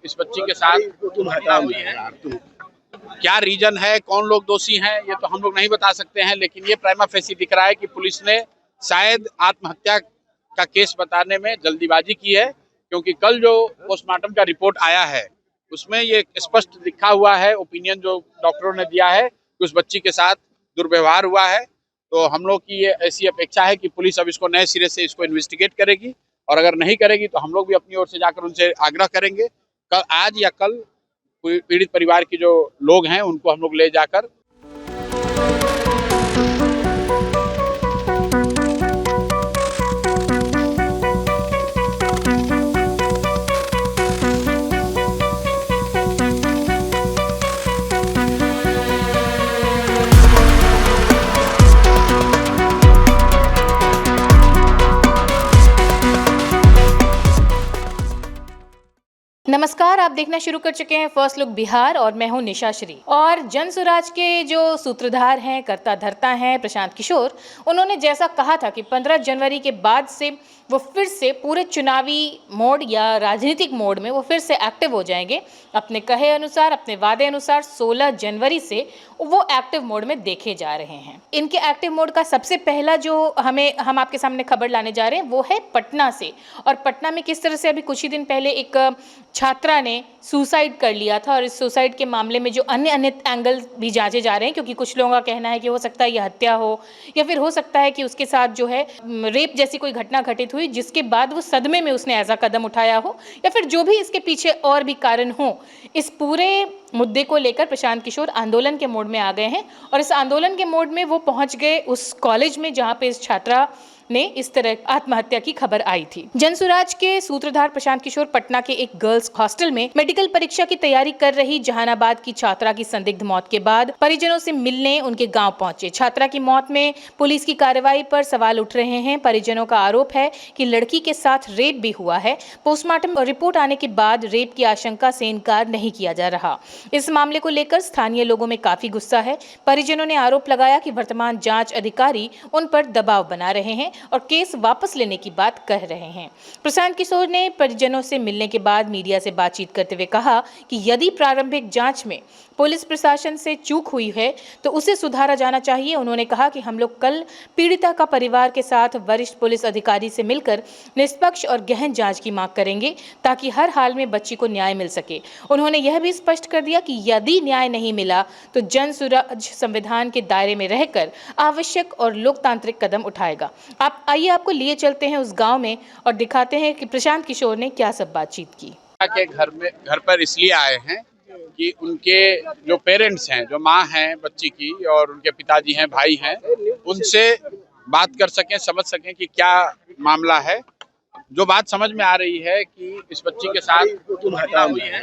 इस बच्ची के साथ घटना हुई है। क्या रीजन है, कौन लोग दोषी हैं, ये तो हम लोग नहीं बता सकते हैं, लेकिन ये प्राइमा फेसी दिख रहा है कि पुलिस ने शायद आत्महत्या का केस बताने में जल्दीबाजी की है, क्योंकि कल जो पोस्टमार्टम का रिपोर्ट आया है उसमें ये स्पष्ट लिखा हुआ है, ओपिनियन जो डॉक्टरों ने दिया है कि उस बच्ची के साथ दुर्व्यवहार हुआ है। तो हम लोग की ये ऐसी अपेक्षा है कि पुलिस अब इसको नए सिरे से इसको इन्वेस्टिगेट करेगी, और अगर नहीं करेगी तो हम लोग भी अपनी ओर से जाकर उनसे आग्रह करेंगे, कल आज या कल पीड़ित परिवार के जो लोग हैं उनको हम लोग ले जाकर नमस्कार, आप देखना शुरू कर चुके हैं फर्स्ट लुक बिहार और मैं हूं निशा श्री। और जनसुराज के जो सूत्रधार हैं, कर्ता धर्ता हैं प्रशांत किशोर, उन्होंने जैसा कहा था कि 15 जनवरी के बाद से वो फिर से पूरे चुनावी मोड या राजनीतिक मोड में वो फिर से एक्टिव हो जाएंगे। अपने कहे अनुसार, अपने वादे अनुसार 16 जनवरी से वो एक्टिव मोड में देखे जा रहे हैं। इनके एक्टिव मोड का सबसे पहला जो हम आपके सामने खबर लाने जा रहे हैं वो है पटना से। और पटना में किस तरह से अभी कुछ ही दिन पहले एक छात्रा ने सुसाइड कर लिया था, और इस सुसाइड के मामले में जो अन्य एंगल भी जांचे जा रहे हैं, क्योंकि कुछ लोगों का कहना है कि हो सकता है यह हत्या हो, या फिर हो सकता है कि उसके साथ जो है रेप जैसी कोई घटना घटित हुई जिसके बाद वो सदमे में उसने ऐसा कदम उठाया हो, या फिर जो भी इसके पीछे और भी कारण हो। इस पूरे मुद्दे को लेकर प्रशांत किशोर आंदोलन के मोड में आ गए हैं, और इस आंदोलन के मोड में वो पहुंच गए उस कॉलेज में जहां पे इस छात्रा ने इस तरह आत्महत्या की खबर आई थी। जनसुराज के सूत्रधार प्रशांत किशोर पटना के एक गर्ल्स हॉस्टल में मेडिकल परीक्षा की तैयारी कर रही जहानाबाद की छात्रा की संदिग्ध मौत के बाद परिजनों से मिलने उनके गांव पहुंचे। छात्रा की मौत में पुलिस की कार्रवाई पर सवाल उठ रहे हैं। परिजनों का आरोप है कि लड़की के साथ रेप भी हुआ है। पोस्टमार्टम रिपोर्ट आने के बाद रेप की आशंका से इनकार नहीं किया जा रहा। इस मामले को लेकर स्थानीय लोगों में काफी गुस्सा है। परिजनों ने आरोप लगाया कि वर्तमान जांच अधिकारी उन पर दबाव बना रहे हैं और केस वापस लेने की बात कह रहे हैं। प्रशांत किशोर ने परिजनों से मिलने के बाद मीडिया से बातचीत करते हुए कहा कि यदि प्रारंभिक जांच में पुलिस प्रशासन से चूक हुई है तो उसे सुधारा जाना चाहिए। उन्होंने कहा कि हम लोग कल पीड़िता का परिवार के साथ वरिष्ठ पुलिस अधिकारी से मिलकर निष्पक्ष और गहन जांच की मांग करेंगे ताकि हर हाल में बच्ची को न्याय मिल सके। उन्होंने यह भी स्पष्ट कर दिया कि यदि न्याय नहीं मिला तो जनसुराज संविधान के दायरे में रहकर आवश्यक और लोकतांत्रिक कदम उठाएगा। आप आइए आपको लिए चलते हैं उस गांव में और दिखाते हैं कि प्रशांत किशोर ने क्या सब बातचीत की। के घर पर इसलिए आए हैं कि उनके जो पेरेंट्स हैं, जो माँ हैं बच्ची की और उनके पिताजी हैं, भाई हैं, उनसे बात कर सकें, समझ सकें कि क्या मामला है। जो बात समझ में आ रही है कि इस बच्ची के साथ घटना हुई है,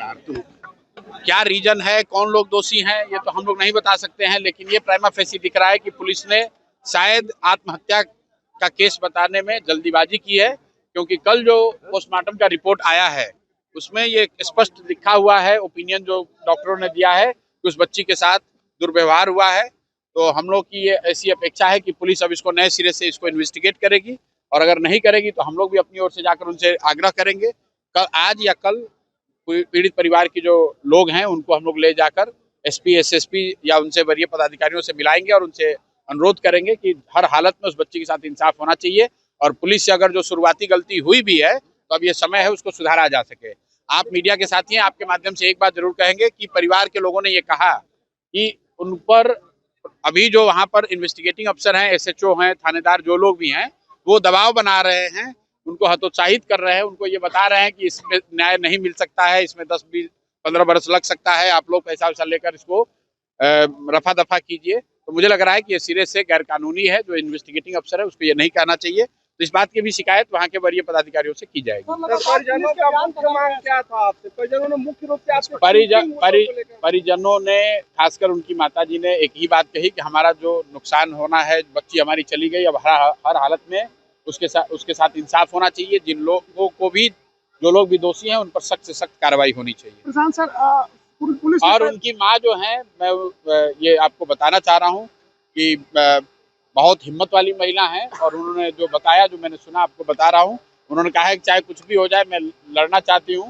क्या रीजन है, कौन लोग दोषी हैं, ये तो हम लोग नहीं बता सकते हैं, लेकिन ये प्राइमा फेसी दिख रहा है कि पुलिस ने शायद आत्महत्या का केस बताने में जल्दीबाजी की है, क्योंकि कल जो पोस्टमार्टम का रिपोर्ट आया है उसमें ये स्पष्ट लिखा हुआ है, ओपिनियन जो डॉक्टरों ने दिया है कि उस बच्ची के साथ दुर्व्यवहार हुआ है। तो हम लोग की ये ऐसी अपेक्षा है कि पुलिस अब इसको नए सिरे से इसको इन्वेस्टिगेट करेगी, और अगर नहीं करेगी तो हम लोग भी अपनी ओर से जाकर उनसे आग्रह करेंगे, कल आज या कल पीड़ित परिवार के जो लोग हैं उनको हम लोग ले जाकर एसपी, एसएसपी या उनसे वरीय पदाधिकारियों से मिलाएंगे और उनसे अनुरोध करेंगे कि हर हालत में उस बच्ची के साथ इंसाफ होना चाहिए, और पुलिस से अगर जो शुरुआती गलती हुई भी है तो अब ये समय है उसको सुधारा जा सके। आप मीडिया के साथी हैं, आपके माध्यम से एक बात जरूर कहेंगे कि परिवार के लोगों ने ये कहा कि उन पर अभी जो वहाँ पर इन्वेस्टिगेटिंग अफसर हैं, एसएचओ हैं, थानेदार, जो लोग भी हैं, वो दबाव बना रहे हैं, उनको हतोत्साहित कर रहे हैं, उनको ये बता रहे हैं कि इसमें न्याय नहीं मिल सकता है, इसमें 10, 20, 15 बरस लग सकता है, आप लोग पैसा वैसा लेकर इसको रफा दफा कीजिए। तो मुझे लग रहा है कि ये सिरे से गैर कानूनी है। जो इन्वेस्टिगेटिंग अफसर है उसको ये नहीं कहना चाहिए। तो इस बात की भी शिकायत वहाँ के वरीय पदाधिकारियों से की जाएगी। परिजनों का मुख्य मांग क्या था आपसे? परिजनों ने मुख्य रूप से आपसे परिजनों ने, खासकर उनकी माताजी ने एक ही बात कही कि हमारा जो नुकसान होना है, बच्ची हमारी चली गई, अब हर हालत में उसके साथ इंसाफ होना चाहिए। जिन लोगों को भी, जो लोग भी दोषी हैं, उन पर सख्त से सख्त कार्रवाई होनी चाहिए। प्रशांत सर, पुलिस और उनकी माँ जो है, मैं ये आपको बताना चाह रहा हूँ कि बहुत हिम्मत वाली महिला है, और उन्होंने जो बताया, जो मैंने सुना, आपको बता रहा हूँ, उन्होंने कहा है कि चाहे कुछ भी हो जाए मैं लड़ना चाहती हूँ,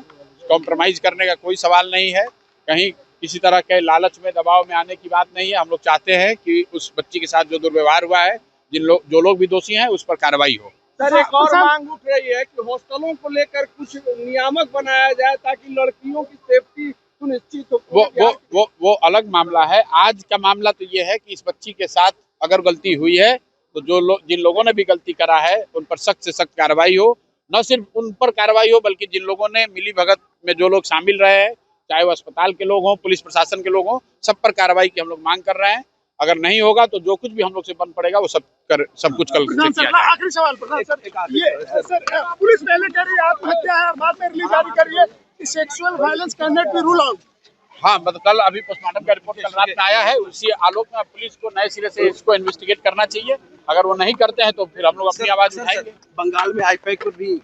कॉम्प्रोमाइज करने का कोई सवाल नहीं है, कहीं किसी तरह के लालच में दबाव में आने की बात नहीं है। हम लोग चाहते हैं कि उस बच्ची के साथ जो दुर्व्यवहार हुआ है, जो लोग भी दोषी हैं उस पर कार्रवाई हो। सर एक और मांग उठ रही है कि हॉस्टलों को लेकर कुछ नियामक बनाया जाए ताकि लड़कियों की सेफ्टी सुनिश्चित हो। वो अलग मामला है। आज का मामला तो ये है कि इस बच्ची के साथ अगर गलती हुई है तो जिन लोगों ने भी गलती करा है उन पर सख्त से सख्त कार्रवाई हो। न सिर्फ उन पर कार्रवाई हो बल्कि जिन लोगों ने मिली भगत में जो लोग शामिल रहे हैं, चाहे वो अस्पताल के लोग हों, पुलिस प्रशासन के लोग हों, सब पर कार्रवाई की हम लोग मांग कर रहे हैं। अगर नहीं होगा तो जो कुछ भी हम लोग से बन पड़ेगा वो सब कुछ कल किया जाएगा। आखिरी सवाल प्रधान सर, ये सर पुलिस पहले कह रही है आत्महत्या है, बाद में रिलीज जारी कर रही है कि sexual violence can not be rule out. हाँ, मतलब कल अभी पोस्टमार्टम का रिपोर्ट कल रात में आया है, उसी आलोक में पुलिस को नए सिरे से इसको इन्वेस्टिगेट करना चाहिए। अगर वो नहीं करते हैं तो फिर हम लोग अपनी आवाज उठाएंगे। बंगाल में हाईफाई को भी